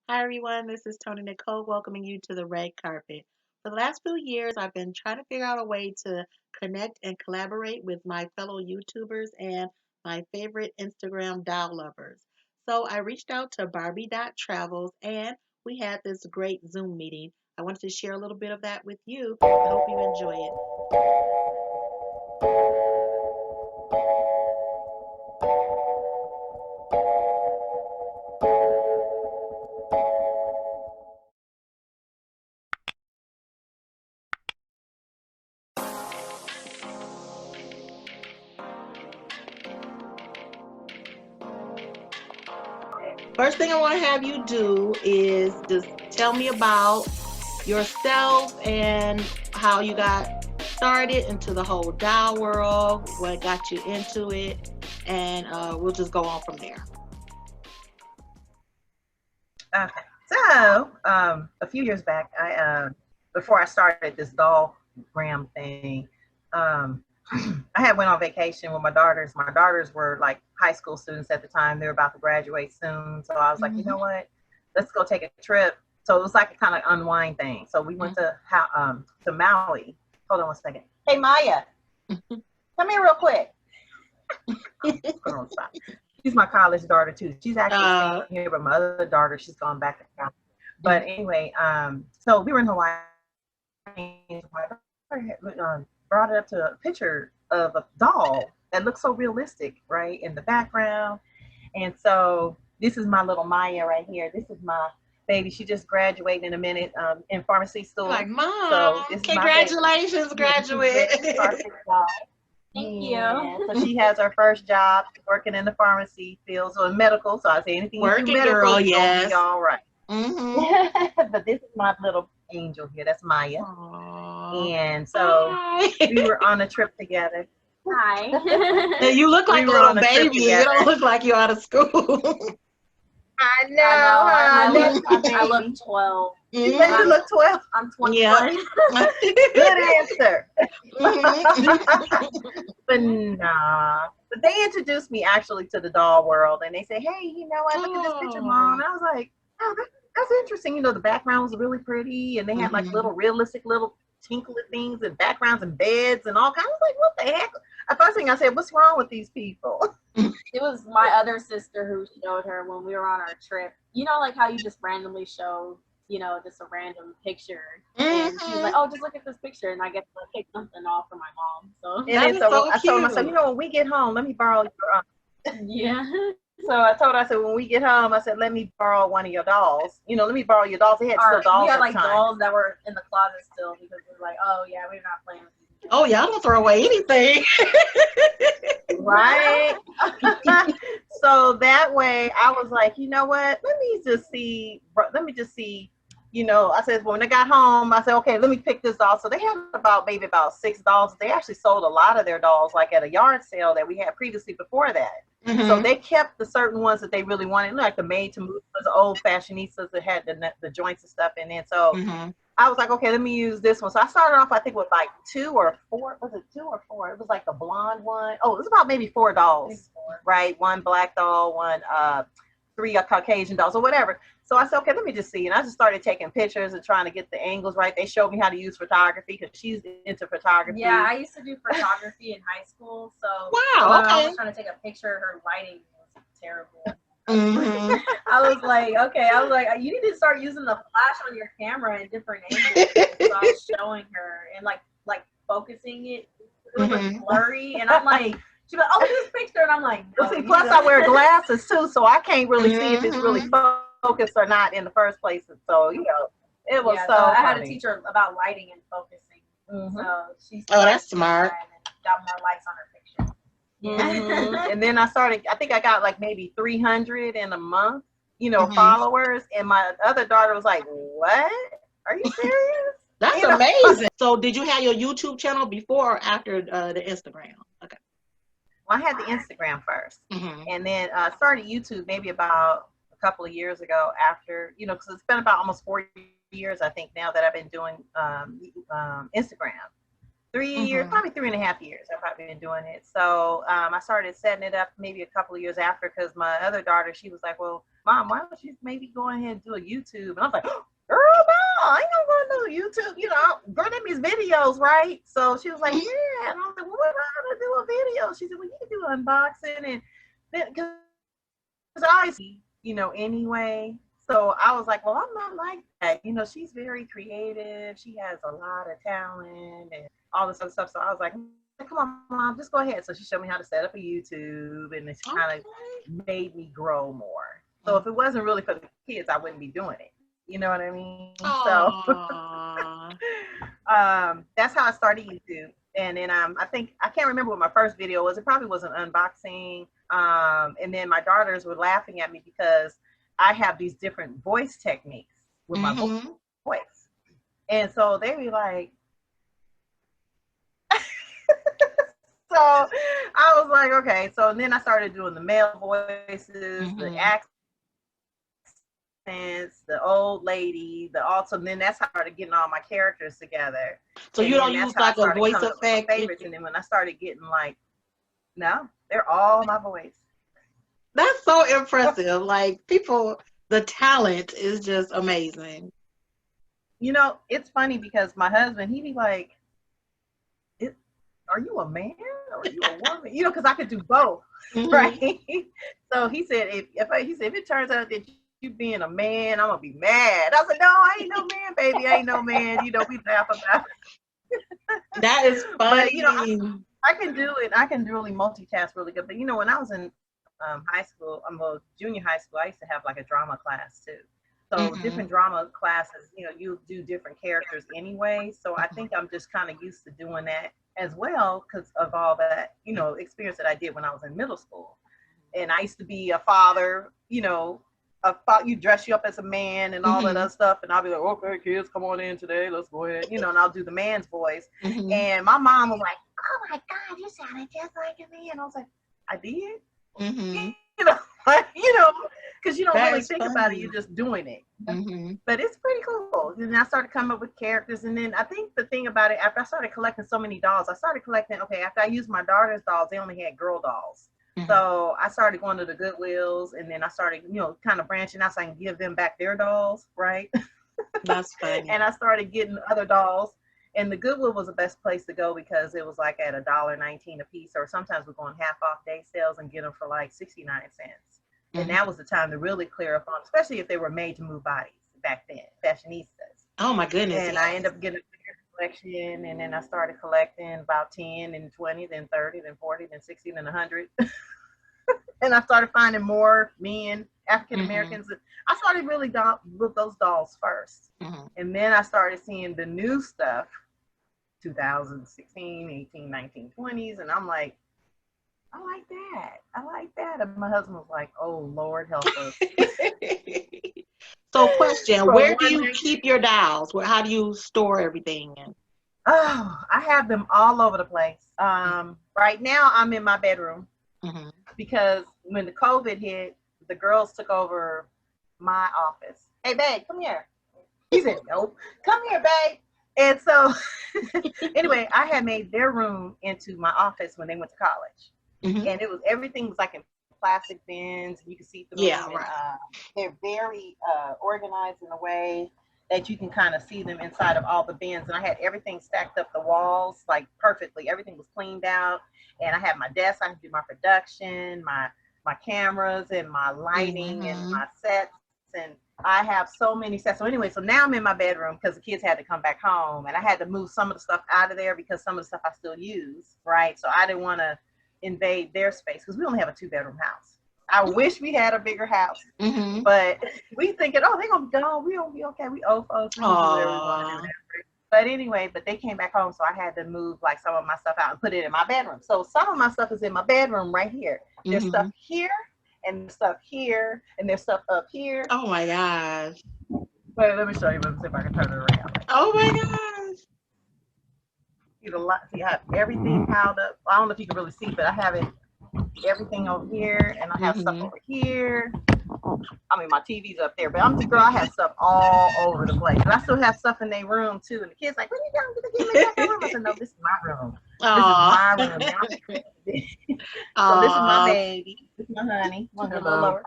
Hi, everyone. This is Tony Nicole welcoming you to the red carpet. For the last few years, I've been trying to figure out a way to connect and collaborate with my fellow YouTubers and my favorite Instagram doll lovers. So I reached out to Barbie.Travels and we had this great Zoom meeting. I wanted to share a little bit of that with you. I hope you enjoy it. First thing I want to have you do is just tell me about yourself and how you got started into the whole doll world, what got you into it, and we'll just go on from there. Okay. A few years back, before I started this doll gram thing, I had went on vacation with my daughters. My daughters were like high school students at the time. They were about to graduate soon. So I was like, you Mm-hmm. know what? Let's go take a trip. So it was like a kind of unwind thing. So we went to Maui. Hold on one second. Hey Maya, come here real quick. Hold on, stop. She's my college daughter too. She's actually staying uh, here, but my other daughter, she's gone back to college. But anyway, so we were in Hawaii. My daughter had, brought it up to a picture of a doll that looks so realistic, right, in the background. And so this is my little Maya right here. This is my baby. She just graduated in a minute in pharmacy you're like, school. So Mom, this is my baby. congratulations, Yeah, she's very graduate. perfect. Thank Yeah, you. so she has her first job. She's working in the pharmacy field, so in medical. So I say anything you do Working medical, girl, it's gonna be yes. all right. Mm-hmm. But this is my little angel here. That's Maya. Aww. And so Hi. we were on a trip together. Hi. You look We like a were little on a trip baby. You don't together. look like you're out of school. I know, I know. huh? That's my I look baby. 12. You said you Hmm. look 12. I'm Yep. 21. Good answer. Hmm. But nah. But they introduced me actually to the doll world, and they say, "Hey, you know what? Look at this picture, mom." Oh. And I was like, "Oh, that's interesting." You know, the background was really pretty, and they had like Hmm. little realistic little tinkly things and backgrounds and beds and all kinds. I was like, "What the heck?" The first thing I said, "What's wrong with these people?" It was my other sister who showed her when we were on our trip. You know, like how you just randomly show, just a random picture. And she was like, Hmm. "Oh, just look at this picture." And I get to like, take something off for my mom. So, And That then is so so I told myself, cute. you know, when we get home, let me borrow your. yeah. So I told her, I said, when we get home, I said, let me borrow one of your dolls. You know, let me borrow your dolls. They had still We dolls had at the like time. dolls that were in the closet still because we were like, "Oh, yeah, we're not playing with these Oh, y'all don't throw away anything. Right. So that way I was like, you know what? Let me just see. You know, I said, well, when I got home, I said, okay, let me pick this doll. So they had maybe about 6 dolls. They actually sold a lot of their dolls like at a yard sale that we had previously before that. So Hmm. they kept the certain ones that they really wanted, like the made to move, the old fashionistas that had the joints and stuff in it. So Hmm. I was like, okay, let me use this one. So I started off, I think, with like two or four. Was it two or four? It was like a blonde one. Oh, it was about maybe four dolls, right? One black doll, one three Caucasian dolls, or whatever. So I said, okay, let me just see. And I just started taking pictures and trying to get the angles right. They showed me how to use photography because she's into Yeah, photography. I used to do photography in hhy school, so when Wow. my mom Okay. was trying to take a picture, her lighting was terrible. Hmm. I was like, okay, I was like, you need to start using the flash on your camera in different angles. So I was showing her and like focusing it. It was Hmm. blurry, and I'm like, she's like, oh, look at this picture, and I'm like, Well, no, see, you need plus I wear to. glasses too, so I can't really see if it's really Hmm. focused or not in the first place. So, you know, it was Yeah, so so I had to funny. teach her about lighting and focusing. Hmm. So she Oh, started that's doing smart. that and got more likes on her picture. Yeah. And then I think I got like maybe 300 in a month, you know, Hmm. followers. And my other daughter was like, what? Are you serious? That's You know, amazing. So, did you have your YouTube channel before or after the Instagram? Okay. well, I had the Instagram first. Hmm. And then started YouTube maybe about a couple of years ago after, you know, because it's been about almost 4 years, I think, now that I've been doing Instagram. 3 years, Hmm. probably 3.5 years. I've probably been doing it. So I started setting it up maybe a couple of years after because my other daughter, she was like, well, Mom, why don't you maybe go ahead and do a YouTube? And I was like, girl, no, I ain't gonna do a YouTube. You know, girl, them is videos, right? So she was like, yeah. And I was like, well, what am I gonna do a video? She said, well, you can do unboxing and then because I always, you know, anyway. So I was like, well, I'm not like that. You know, she's very creative. She has a lot of talent and all this other stuff. So I was like, come on, Mom, just go ahead. So she showed me how to set up a YouTube, and it kind of made me grow more. So if it wasn't really for the kids, I wouldn't be doing it. You know what I mean? So that's how I started YouTube. And then I think I can't remember what my first video was. It probably was an unboxing. And then my daughters were laughing at me because I have these different voice techniques with my voice. And so they were like, so I was like, okay. So then I started doing the male voices, the accents, the old lady, the also. Then that's how I started getting all my characters together. So you don't use like a voice effect? Favorites. And then when I started getting like, no, they're all my voice. That's so impressive. Like people, the talent is just amazing. You know, it's funny because my husband, he'd be like, are you a man or are you a woman? You know, because I could do both, right? So he said, if it turns out that you being a man, I'm gonna be mad. I said, no, I ain't no man, baby. I ain't no man. You know, we laugh about it. That is funny. But you know, I can do it. I can really multitask really good. But you know, when I was in high school, junior high school, I used to have like a drama class too. So different drama classes, you know, you do different characters anyway. So I think I'm just kind of used to doing that as well because of all that, you know, experience that I did when I was in middle school. And I used to be a father, you know, you dress you up as a man and all that other stuff. And I'll be like, okay, kids, come on in today. Let's go ahead. You know, and I'll do the man's voice. And my mom was like, oh my God, you sounded just like a man. I was like, I did? You know, because you don't really think about it. You're just doing it. But it's pretty cool. And I started coming up with characters. And then I think the thing about it, after I started collecting so many dolls, I started collecting, after I used my daughter's dolls, they only had girl dolls. So I started going to the Goodwills, and then I started, you know, kind of branching out so I can give them back their dolls, right? That's funny. And I started getting other dolls. And the Goodwill was the best place to go because it was like at $1.19 a piece, or sometimes we're going half off day sales and get them for like 69 cents. And that was the time to really clear up on, especially if they were made to move bodies back then, fashionistas. Oh my goodness. And I ended up getting a bigger collection, and then I started collecting about 10 and 20, then 30, then 40, then 60, then 100. And I started finding more men, African Americans. I started really with those dolls first. And then I started seeing the new stuff, 2016, 18, 19, 20s. And I'm like, I like that. I like that. And my husband was like, oh, Lord, help us. So question, where do you keep your dolls? How do you store everything in? Oh, I have them all over the place. Right now, I'm in my bedroom because when the COVID hit, the girls took over my office. Hey, babe, come here. He said, no, come here, babe. And so, anyway, I had made their room into my office when they went to college. And everything was like in plastic bins. You can see through them. Right. They're very organized in a way that you can kind of see them inside of all the bins. And I had everything stacked up the walls like perfectly. Everything was cleaned out. And I had my desk. I could do my production, my cameras, and my lighting, and my sets. And I have so many sets. So anyway, so now I'm in my bedroom because the kids had to come back home. And I had to move some of the stuff out of there because some of the stuff I still use, right? So I didn't want to invade their space because we only have a 2-bedroom house. I wish we had a bigger house, but we thinking, oh, they're gonna be gone. We gonna be okay. We old folks. We can do whatever we want to do. But anyway, they came back home, so I had to move like some of my stuff out and put it in my bedroom. So some of my stuff is in my bedroom right here. There's stuff here, and there's stuff here, and there's stuff up here. Oh my gosh. Wait, let me show you. Let me see if I can turn it around. Oh my gosh. See, I have everything piled up. I don't know if you can really see, but I have everything over here, and I have stuff over here. I mean, my TV's up there, but I'm the girl. I have stuff all over the place, and I still have stuff in their room too. And the kids like, "When you going to give me back that room?" I said, "No, this is my room. This is my room. So this is my baby. This is my honey. Want to go a little lower?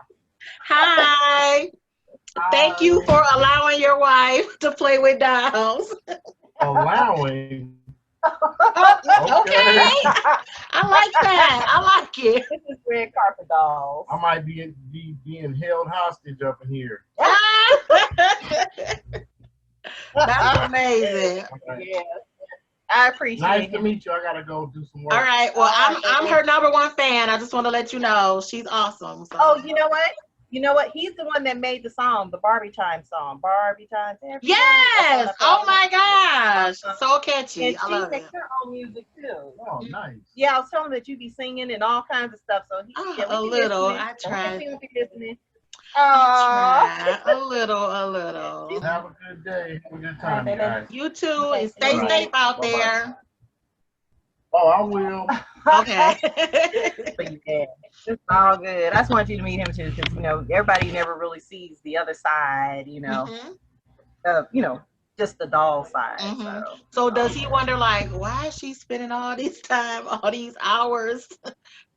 Hi. Thank you for allowing your wife to play with dolls. Allowing. Oh, Okay. okay. I like that. I like it. This is red carpet dolls. I might be being held hostage up in here. That's amazing. Right. Yeah, I appreciate Nice to him. meet you. I gotta go do some All work. right. Well, All I'm right, I'm baby. her number one fan. I just want to let you know she's awesome. Oh, So you know what? You know what? He's the one that made the song, the Barbie time song. Barbie times every day. That's the one yes. I Oh fell in love my gosh. with. So And catchy. I she love makes it. her own music too. Oh, nice. Yeah, I was telling him that you be singing and all kinds of stuff. So Oh, yeah, we a be little. listening. I Don't think tried. we don't be listening. I Oh, try. A little. A Well, little. have a good day. Have a good all right, time, you baby. guys. You too. Okay, And good stay All right. safe night. out Bye bye. there. Oh, I will. Okay. But yeah, it's all good. I just want you to meet him too, because everybody never really sees the other side. hmm Just the doll side. So hmm it's So all does he good. wonder like why is she spending all this time, all these hours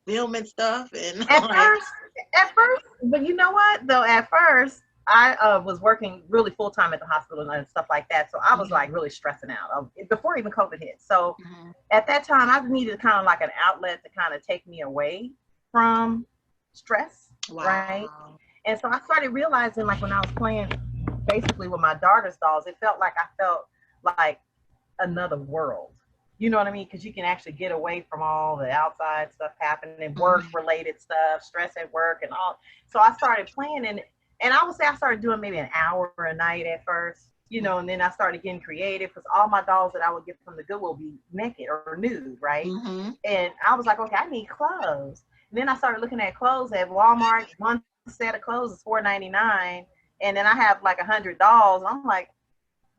filming stuff and At like first, at first, but you know what though? At first, I was working really full time at the hospital and stuff like that, so I was mhm, like really stressing out before even COVID hit. So mhm. at that time, I needed kind of like an outlet to kind of take me away from stress, right? Wow. And so I started realizing, like when I was playing basically with my daughter's dolls, it felt like I felt like another world. You know what I mean? Because you can actually get away from all the outside stuff happening, work Mhm, related stuff, stress at work, and all. So I started playing, and I would say I started doing maybe an hour a night at first, and then I started getting creative because all my dolls that I would get from the Goodwill be naked or nude, right? mhm, And I was like, okay, I need clothes. And then I started looking at clothes at Walmart. One set of clothes is $4.99, and then I have like 100 dolls. I'm like,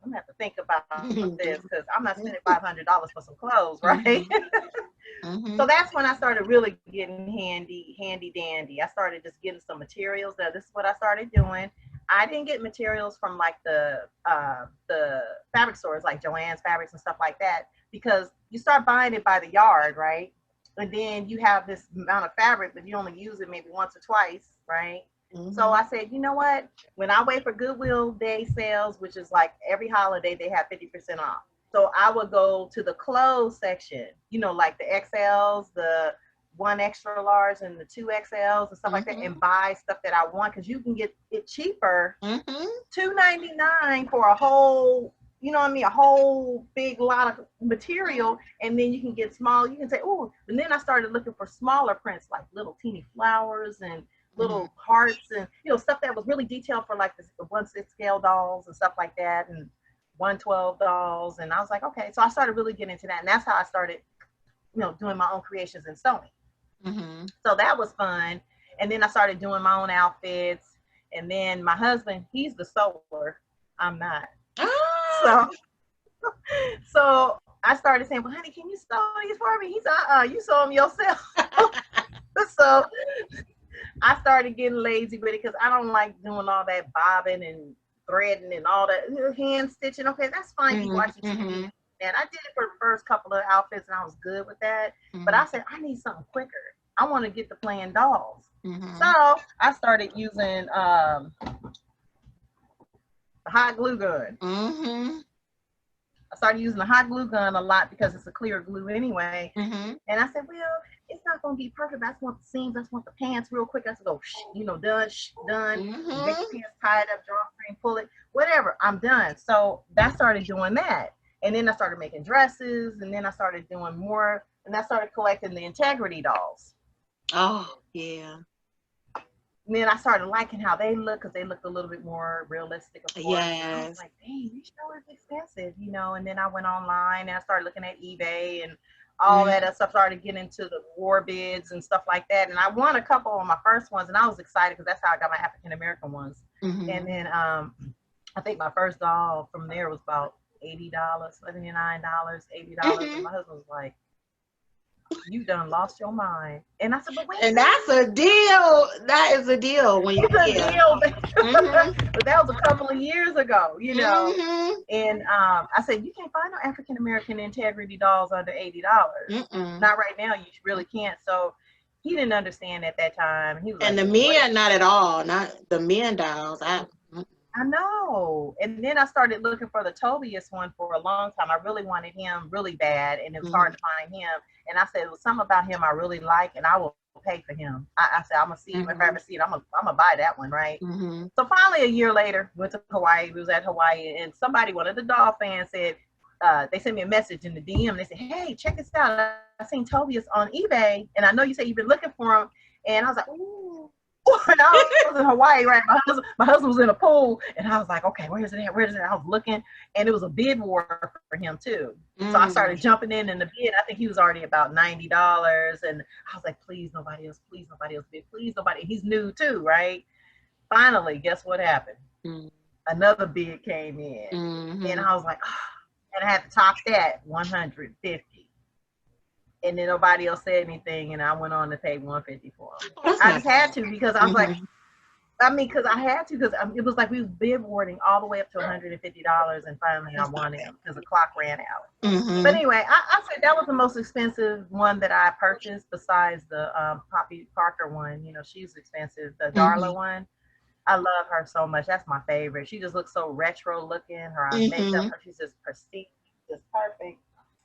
I'm gonna have to think about this because I'm not spending $500 for some clothes, right? mhm, So mhm, that's when I started really getting handy dandy. I started just getting some materials. Now this is what I started doing. I didn't get materials from like the fabric stores like Joann's Fabrics and stuff like that because you start buying it by the yard, right? And then you have this amount of fabric, but you only use it maybe once or twice, right? So mhm, I said, you know what? When I wait for Goodwill Day sales, which is like every holiday, they have 50% off. So I would go to the clothes section, like the XLs, the one extra large and the two XLs and stuff like that, and mhm, buy stuff that I want because you can get it cheaper, mhm, $2.99 for a whole, you know what I mean, a whole big lot of material, and then you can get small. You can say, oh, and then I started looking for smaller prints like little teeny flowers and mhm, little hearts and stuff that was really detailed for like the 1/6 scale dolls and stuff like that and 112 dolls. And I was like, okay. So I started really getting into that. And that's how I started, doing my own creations and sewing. mhm. So that was fun. And then I started doing my own outfits. And then my husband, he's the sewer. I'm not. Ah, So so I started saying, well, honey, can you sew these for me? He's you sew them yourself. So I started getting lazy with it because I don't like doing all that bobbing and threading and all that hand stitching. Okay, that's fine. You mhm, watching TV. mhm, And I did it for the first couple of outfits and I was good with that. But I mhm, said, I need something quicker. I want to get to playing dolls. So mhm. I started using the hot glue gun. Mhm, I started using the hot glue gun a lot because it's a clear glue anyway. mhm, And I said, well, it's not going to be perfect. I just want the seams. I just want the pants real quick. I said, go, done, done. You make mhm. your pants tie it up, drawstring, pull it, whatever. I'm done. So I started doing that. And then I started making dresses. And then I started doing more. And I started collecting the integrity dolls. Oh, yeah. And then I started liking how they look because they looked a little bit more realistic, of course. And I was Yes. like, dang, these sure is expensive. And then I went online and I started looking at eBay and all that Mhm, stuff. Started getting into the war bids and stuff like that. And I won a couple on my first ones, and I was excited because that's how I got my African American ones. And mhm. then I think my first doll from there was about $80, $79, $80, and Mhm. my husband was like, "You done lost your mind." And I said, "But wait a And minute." that's a deal. That is a deal when you, It's a yeah. deal. Mhm. But that was a couple of years ago. Mhm. And I said, you can't find no African American integrity dolls under $80. Mm-mm. Not right now. You really can't. So he didn't understand at that time. He was And like, the what? men, not at all. Not the men dolls. I know. And then I started looking for the Tobias one for a long time. I really wanted him really bad, and it was hard Mhm. to find him. And I said, well, something about him I really like, and I will pay for him. I said, I'm gonna see him if I ever Mhm. see it. I'm gonna buy that one, right? Mhm. So finally, a year later, went to Hawaii. We was at Hawaii, and somebody, one of the doll fans, said, they sent me a message in the DM. They said, "Hey, check this out. I seen Tobias on eBay, and I know you said you've been looking for him." And I was like, "Ooh." And I was in Hawaii, right? My husband was in a pool, and I was like, "Okay, where is it at? Where is it?" I was looking, and it was a bid war for him too. So I started Mm. jumping in the bid. I think he was already about $90, and I was like, please nobody else bid, please nobody." He's new too, right? Finally, guess what happened? Mm. Another bid came in, and Mhm. I was like, oh, and I had to top that 150. And then nobody else said anything, and I went on to pay 150 for them. Oh, that's I not just had bad. to because I was like, Mhm. I mean, because I had to, because it was like we was bid warding all the way up to $150, and finally I That's not won it bad. because the clock ran out. But Mhm. anyway, I said that was the most expensive one that I purchased besides the Poppy Parker one. You know, she's expensive. The Darla Mhm. one, I love her so much. That's my favorite. She just looks so retro looking. Her makeup, Mhm. her she's just pristine, just perfect.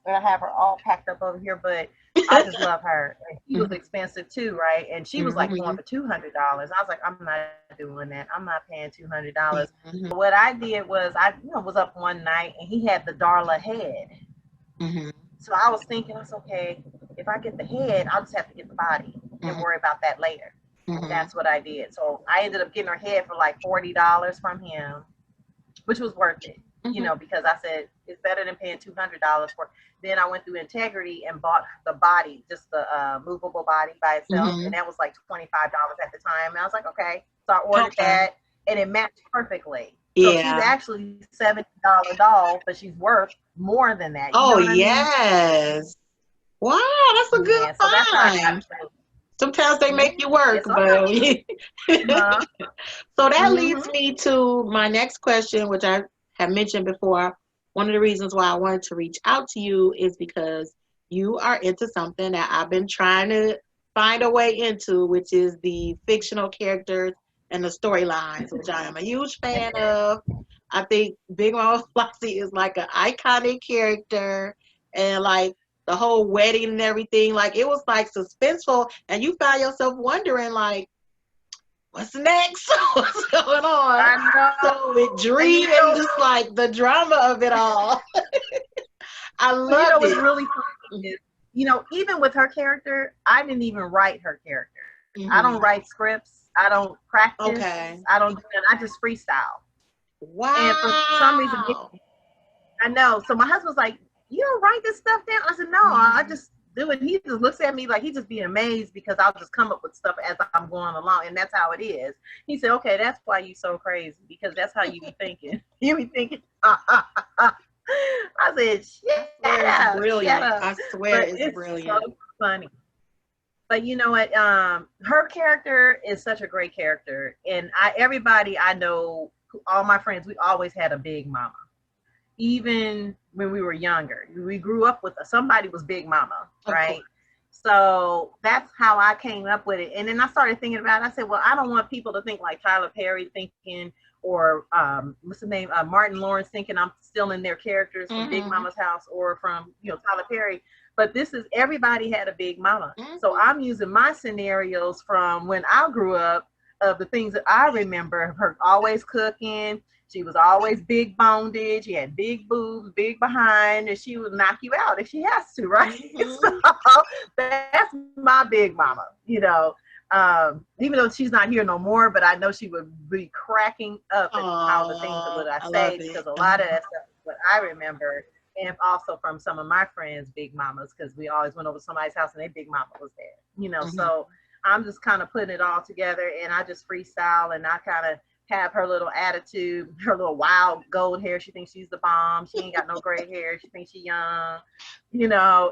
And I have her all packed up over here, but I just love her. And she was Mhm. expensive too, right? And she was like going Mhm. for $200. I was like, I'm not doing that. I'm not paying $200. Mhm. So what I did was I was up one night and he had the Darla head. Mhm. So I was thinking, I was okay, if I get the head, I'll just have to get the body and Mhm. worry about that later. Mhm. That's what I did. So I ended up getting her head for like $40 from him, which was worth it, Mhm. because I said it's better than paying $200 for. Then I went through Integrity and bought the body, just the movable body by itself, and Mhm. that was like $25 at the time. And I was like, okay, so I ordered Okay. that, and it matched perfectly. So she's Yeah. actually $70 doll, but she's worth more than that. You know Oh what I mean? yes. Wow, that's a good Yeah. So that's how I got find. it. Sometimes they make you Yeah. work, So but uh-huh. so that leads Mm-hmm. me to my next question, which I have mentioned before. One of the reasons why I wanted to reach out to you is because you are into something that I've been trying to find a way into, which is the fictional characters and the storylines, which I am a huge fan of. I think Big Mama Flossie is like an iconic character, and like the whole wedding and everything, like it was like suspenseful, and you found yourself wondering like what's next? What's going on? I know. So with And Dream and just like the drama of it all, I loved what's it. really funny is, even with her character, I didn't even write her character. I don't Hmm. write scripts. I don't practice. Okay. I don't do that. I just freestyle. And for some reason, Wow. I know. So my husband's like, "You don't write this stuff down?" I said, "No, I Mhm. just do it." And he just looks at me like he just be amazed because I'll just come up with stuff as I'm going along, and that's how it is. He said, "Okay, that's why you so crazy because that's how you be thinking. You be thinking." I said, I swear it's shut brilliant. up." I swear But it's it's so brilliant. funny. But you know what? Her character is such a great character, and everybody I know, all my friends, we always had a big mama. Even when we were younger, we grew up with somebody was Big Mama, Of course. right? So that's how I came up with it. And then I started thinking about it. I said, well, I don't want people to think like Tyler Perry thinking, or what's the name, Martin Lawrence thinking I'm stealing their characters from Big Hmm. Mama's house or from Tyler Perry. But this is everybody had a Big Mama. So Hmm. I'm using my scenarios from when I grew up, of the things that I remember, her always cooking. She was always big boned. She had big boobs, big behind, and she would knock you out if she has to, right? Hmm. So that's my big mama, even though she's not here no more, but I know she would be cracking up at how the things that Oh, would I I love say, because it. a lot of that stuff is what I remember. And also from some of my friends' big mamas, because we always went over to somebody's house and their big mama was there, Hmm. So I'm just kind of putting it all together, and I just freestyle, and I kind of have her little attitude, her little wild gold hair. She thinks she's the bomb. She ain't got no gray hair. She thinks she's young,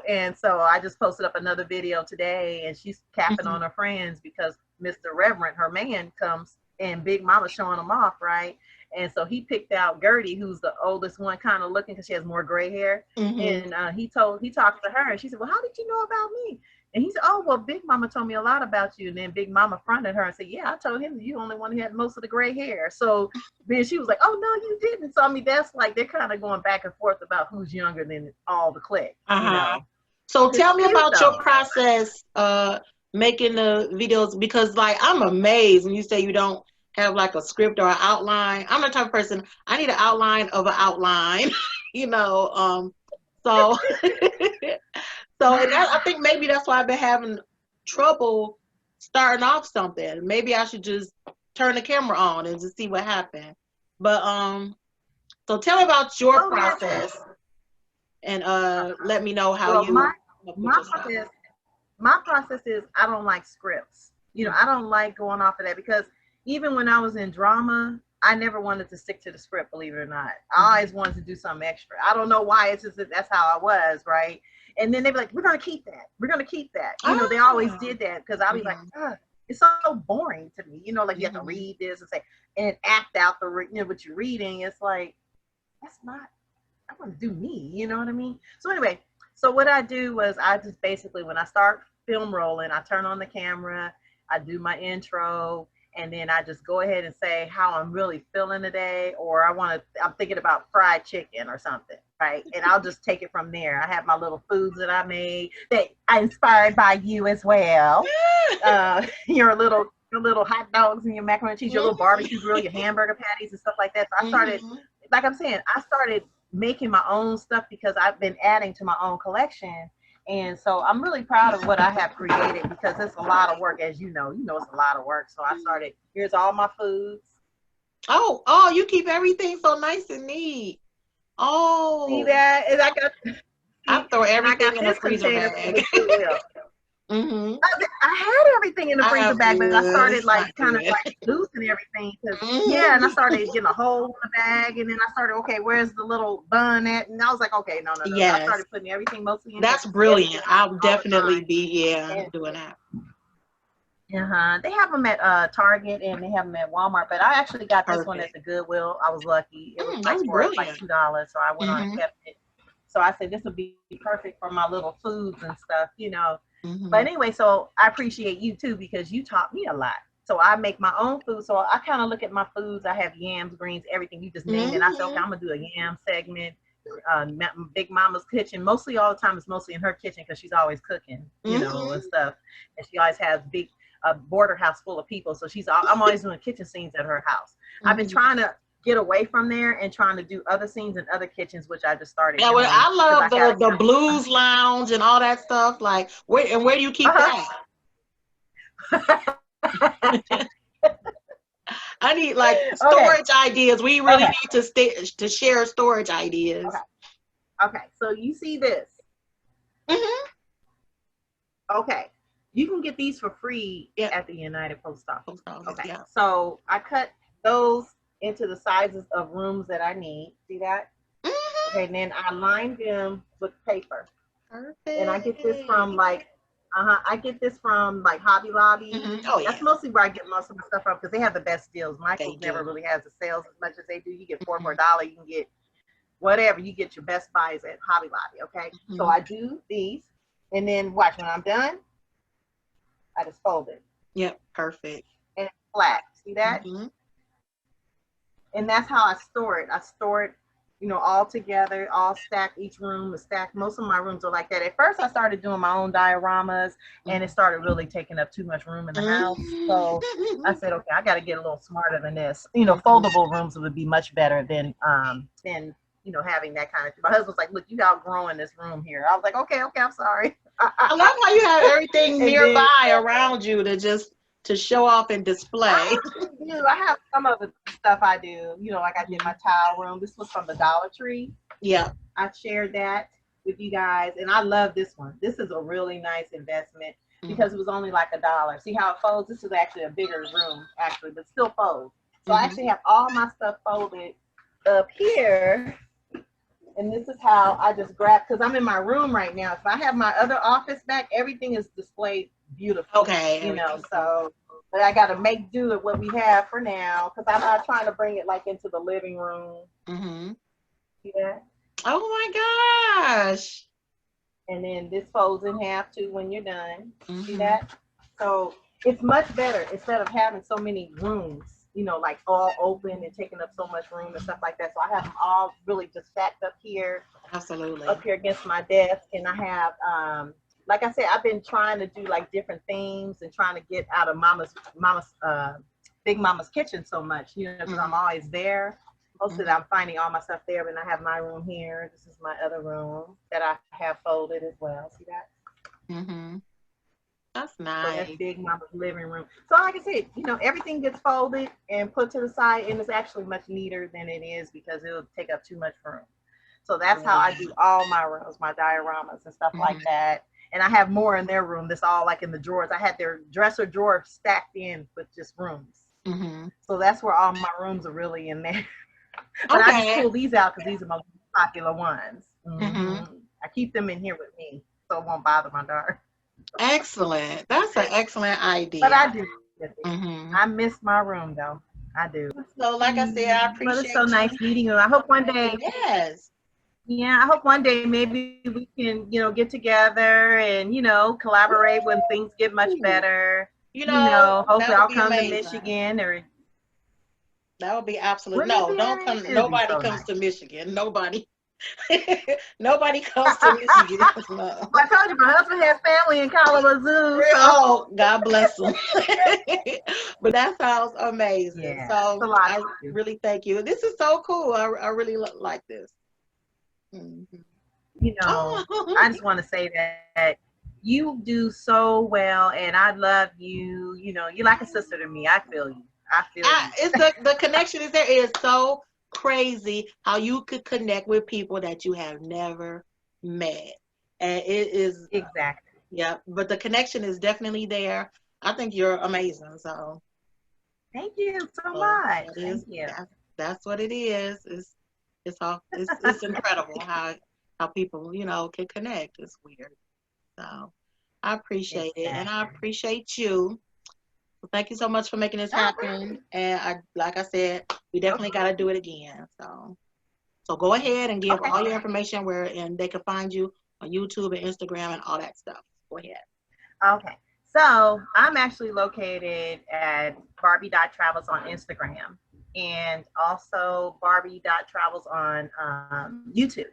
And so I just posted up another video today, and she's capping Hmm. on her friends because Mr. Reverend, her man, comes and Big Mama showing them off, right? And so he picked out Gertie, who's the oldest one, kind of looking because she has more gray hair. Mhm. And he talked to her, and she said, "Well, how did you know about me?" And he said, "Oh, well, Big Mama told me a lot about you." And then Big Mama fronted her and said, "Yeah, I told him you the only one who had most of the gray hair." So then she was like, "Oh no, you didn't." So I mean, that's like they're kind of going back and forth about who's younger than all the clique, you Uh-huh. know. So It's tell me cute about your though. process making the videos, because like I'm amazed when you say you don't have like a script or an outline. I'm the type of person, I need an outline of an outline, you know. So so and that, I think maybe that's why I've been having trouble starting off something. Maybe I should just turn the camera on and just see what happens. But so tell me about your Oh yeah. process and let me know how Well, you come up with my your stuff. process is I don't like scripts. You know, I don't like going off of that because even when I was in drama, I never wanted to stick to the script, believe it or not. I always wanted to do something extra. I don't know why. It's just that that's how I was, right? And then they'd be like, "We're gonna keep that. We're gonna keep that." You know, they always Ah. did that because I'd be like, Mhm. "Ugh, it's so boring to me." You know, like you have to Mhm. read this and say and act out what you're reading. It's like that's not. I want to do me. You know what I mean? So anyway, so what I do was I just basically when I start film rolling, I turn on the camera, I do my intro, and then I just go ahead and say how I'm really feeling today, or I'm thinking about fried chicken or something, right? And I'll just take it from there. I have my little foods that I made that I inspired by you as well. Your little hot dogs and your macaroni and cheese, your little Mhm. barbecue grill, your hamburger patties and stuff like that. So I started, Mhm. like I'm saying, I started making my own stuff because I've been adding to my own collection. And so I'm really proud of what I have created because it's a lot of work, as you know. You know, it's a lot of work. So I started, here's all my foods. Oh, oh, you keep everything so nice and neat. See Oh, that? And I throw I everything got in a this freezer container bag. full of Goodwill. Mhm. I had everything in the I freezer have bag, but I good. started It's like not kind of good. like losing everything because yeah, and I Mhm. started getting a hole in the bag, and then I started okay, where's the little bun at? And I was like, okay, no, no, no. So I Yes, started putting everything mostly in here that's to see everything brilliant. I'll all the definitely time. be, yeah, And doing that. they have them at Target and they have them at Walmart, but I actually got this one at Perfect. the Goodwill. I was lucky; it was like That's for like brilliant. $2, so I went on and Mhm. kept it. So I said this would be perfect for my little foods and stuff, you know. But Mhm. anyway, so I appreciate you too because you taught me a lot. So I make my own food. So I kind of look at my foods. I have yams, greens, everything. You just name it. I said, okay, Mhm. I'm gonna do a yam segment. Big Mama's kitchen. Mostly all the time, it's mostly in her kitchen because she's always cooking, you know, and Mhm. stuff. And she always has big a border house full of people. So I'm always doing kitchen scenes at her house. I've been Mhm. trying to get away from there and trying to do other scenes in other kitchens, which I just started Yeah, well, doing I because love I had the blues lounge and all that stuff. Like, where do you keep that? I need like okay, storage ideas. We really okay, need to share storage ideas. okay, okay. So you see this. Mhm. Okay. You can get these for free Yep. at the United Post Office. Post office. Okay. Yeah. So I cut those into the sizes of rooms that I need. See that? Mhm. Okay. And then I line them with paper. And I get this from Perfect. like, I get this from like Hobby Lobby. Mhm. Oh That's yeah, mostly where I get most of my stuff from because they have the best deals. they Michael's never do. really has the sales as much as they do. You get four for Mhm. a dollar. You can get whatever. You get your best buys at Hobby Lobby. Okay. So Mhm. I do these. And then watch when I'm done, I just fold it Yep. Perfect. and it's flat. See that? Mhm. And that's how I store it. I store it, you know, all together, all stacked. Each room is stacked. Most of my rooms are like that. At first, I started doing my own dioramas, and it Mhm. started really taking up too much room in the house. So I Mhm. said, okay, I got to get a little smarter than this. You know, Mhm. foldable rooms would be much better than you know having that kind of thing. My husband's like, look, you outgrowing this room here. I was like, okay, okay, I'm sorry. I love how you have everything And then nearby around you to just to show off and I display. actually do. I have some of the stuff I do. You know, like I did my Mhm. tile room. This was from the Dollar Tree. Yeah. I shared that with you guys, and I love this one. This is a really nice investment because it Mhm. was only like $1. See how it folds? This is actually a bigger room, actually, but still folds. So I Mhm. actually have all my stuff folded up here, and this is how I just grab because I'm in my room right now. If I have my other office back, everything is displayed beautifully, Okay. you know. Everything's So perfect. But I got to make do with what we have for now because I'm not trying to bring it like into the living room. Mm-hmm. See that? Oh my gosh. And then this folds in half too when you're done. See Mm-hmm. that? So it's much better instead of having so many rooms, like all open and taking up so much room and stuff like that. So I have them all really just stacked Absolutely. up here against my desk, and I have, like I said, I've been trying to do like different themes and trying to get out of mama's big mama's kitchen so much, because I'm always there. Most of it, I'm finding all my stuff there, and I have my room here. This is my other room that I have folded as well. See that? Mm-hmm. That's So that's nice. big mama's living room. So like I said, everything gets folded and put to the side, and it's actually much neater than it is because it'll take up too much room. So that's how I do all my rooms, my dioramas and stuff like that. And I have more in their room that's all like in the drawers. I had their dresser drawer stacked in with just rooms. Mm-hmm. So that's where all my rooms are really in there. But I just pull these out because these are my popular ones. Mm-hmm. I keep them in here with me so it won't bother my daughter. Excellent. That's an excellent idea. But I do. Mm-hmm. I miss my room though. I do. So, like I said, I But it's appreciate so nice meeting you. I hope one day. Yes. Yeah, I hope one day maybe we can, get together and, collaborate when things get much better. That Hopefully would I'll be come to amazing. Michigan or That would be absolute. wouldn't it No, be don't nice? come. It would be Nobody so comes nice. to Michigan. Nobody. Nobody comes to Michigan. No. I told you my husband has family in Kalamazoo, so Oh, God bless them. But that sounds amazing. yeah, it's a So lot I to do. really thank you. This is so cool. I really like this. Mhm. I just want to say that you do so well, and I love you. You're like a sister to me. I feel you. I feel you. It's the connection is there. It is so crazy how you could connect with people that you have never met, and it is Exactly. yeah. But the connection is definitely there. I think you're amazing. So Thank you so much. that is Thank you. that's what it is. It's incredible how people can connect. It's weird. So I appreciate it, and I Exactly. appreciate you. So thank you so much for making this All right. happen. And like I said, we definitely got to do it again. So go ahead and give Okay. all your information and they can find you on YouTube and Instagram and all that stuff. Go ahead. Okay. So I'm actually located at Barbie.Travels on Instagram and also Barbie.Travels on YouTube.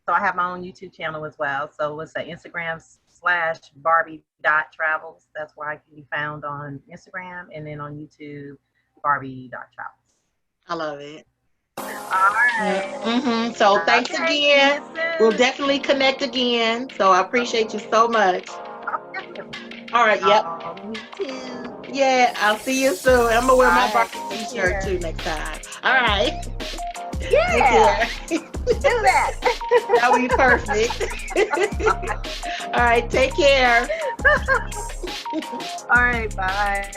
So I have my own YouTube channel as well. So it's Instagram/Barbie.Travels. That's where I can be found on Instagram, and then on YouTube, Barbie.Travels. I love it. All right. So thanks Okay. See again. you We'll soon. definitely connect again. So I appreciate you so much. Oh, definitely. All right. Yep. Oh, me too. Yeah. I'll see you soon. I'm gonna All wear my right. Barbie Take t-shirt care. too next time. All right. Take Yeah. care. Do that. That'll be perfect. All right. Take care. All right. Bye.